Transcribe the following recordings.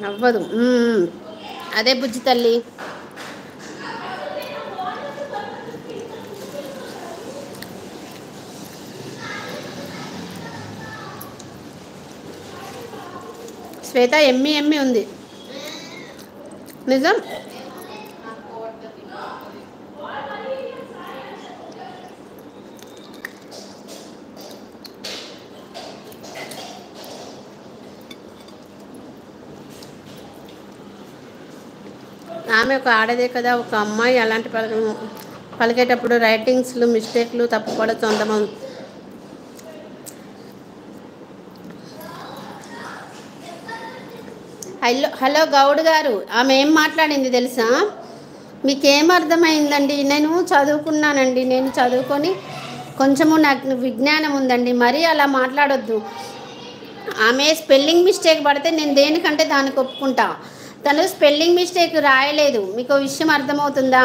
అవ్వదు. అదే బుజ్జి తల్లి. శ్వేత ఎమ్మి ఎమ్మి ఉంది నిజం. ఆమె ఒక ఆడదే కదా, ఒక అమ్మాయి అలాంటి పలికేటప్పుడు రైటింగ్స్లు మిస్టేక్లు తప్పుపడచ్చు అందమం. హలో గౌడ్ గారు, ఆమె ఏం మాట్లాడింది తెలుసా? మీకేం అర్థమైందండి? నేను చదువుకున్నానండి, నేను చదువుకొని కొంచెము నాకు విజ్ఞానం ఉందండి, మరీ అలా మాట్లాడొద్దు. ఆమె స్పెల్లింగ్ మిస్టేక్ పడితే నేను దేనికంటే దానికి ఒప్పుకుంటా. తను స్పెల్లింగ్ మిస్టేక్ రాయలేదు. మీకు విషయం అర్థమవుతుందా?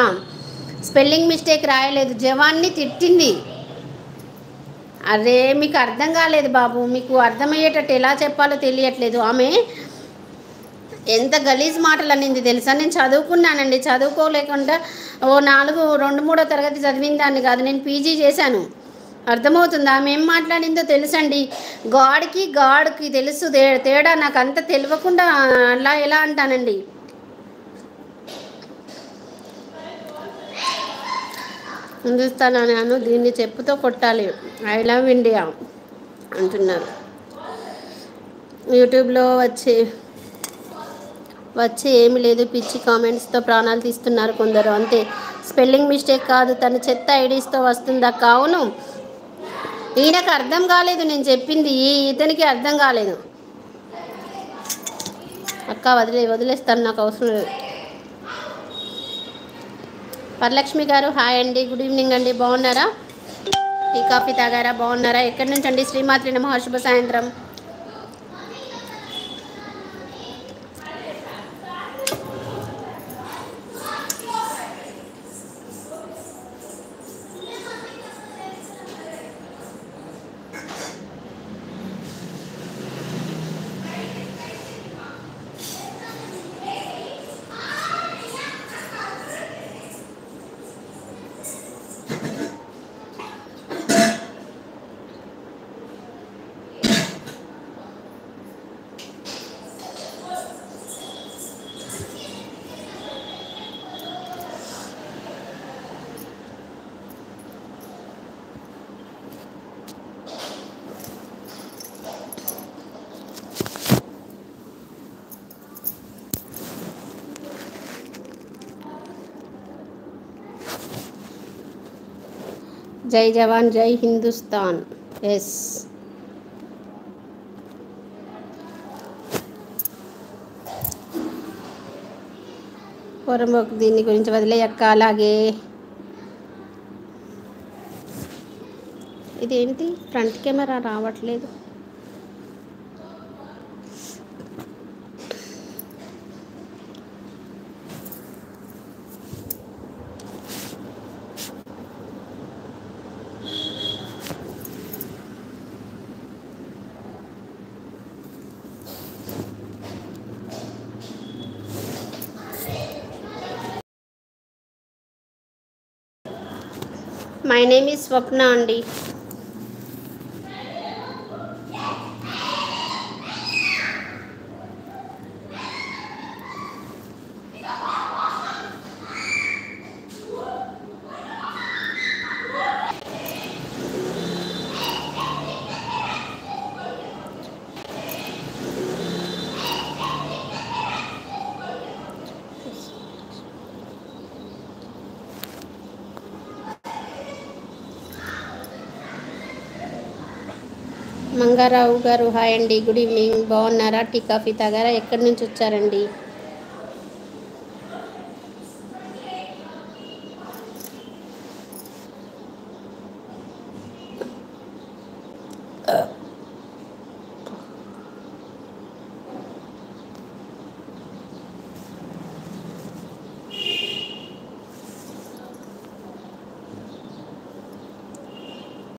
స్పెల్లింగ్ మిస్టేక్ రాయలేదు, జవాన్ని తిట్టింది. అరే మీకు అర్థం కాలేదు బాబు, మీకు అర్థమయ్యేటట్టు ఎలా చెప్పాలో తెలియట్లేదు. ఆమె ఎంత గలీజ్ మాటలు అనింది తెలుసా? నేను చదువుకున్నానండి, చదువుకోలేకుండా ఓ 2-3 తరగతి చదివిన దాన్ని కాదు, నేను పీజీ చేశాను. అర్థమవుతుందా? ఆమె ఏం మాట్లాడిందో తెలుసండి. గాడ్కి తెలుసు తేడా, నాకు అంత తెలియకుండా అలా ఎలా అంటానండి. హిందుస్థాన్ దీన్ని చెప్పుతో కొట్టాలి. ఐ లవ్ ఇండియా అంటున్నారు. యూట్యూబ్లో వచ్చి ఏమి లేదు, పిచ్చి కామెంట్స్తో ప్రాణాలు తీస్తున్నారు కొందరు, అంతే. స్పెల్లింగ్ మిస్టేక్ కాదు, తన చెత్త ఐడీస్తో వస్తుందా? కావును, ఈయనకు అర్థం కాలేదు నేను చెప్పింది, ఇతనికి అర్థం కాలేదు. అక్క వదిలేస్తాను, నాకు అవసరం లేదు. వరలక్ష్మి గారు హాయ్ అండి, గుడ్ ఈవినింగ్ అండి, బాగున్నారా? టీ కాఫీ తాగారా? బాగున్నారా? ఎక్కడి నుంచి అండి? శ్రీమాత్రి నమః, శుభ సాయంత్రం. జై జవాన్ జై హిందుస్థాన్. ఎస్, పొరమోకు దీని గురించి వదిలేయక్క. అలాగే ఇదేంటి ఫ్రంట్ కెమెరా రావట్లేదు? మై నేమ్ ఈజ్ స్వప్న అండి. మంగారావు గారు హాయ్ అండి, గుడ్ ఈవినింగ్, బాగున్నారా? టీ కాఫీ తాగారా? ఎక్కడి నుంచి వచ్చారండి?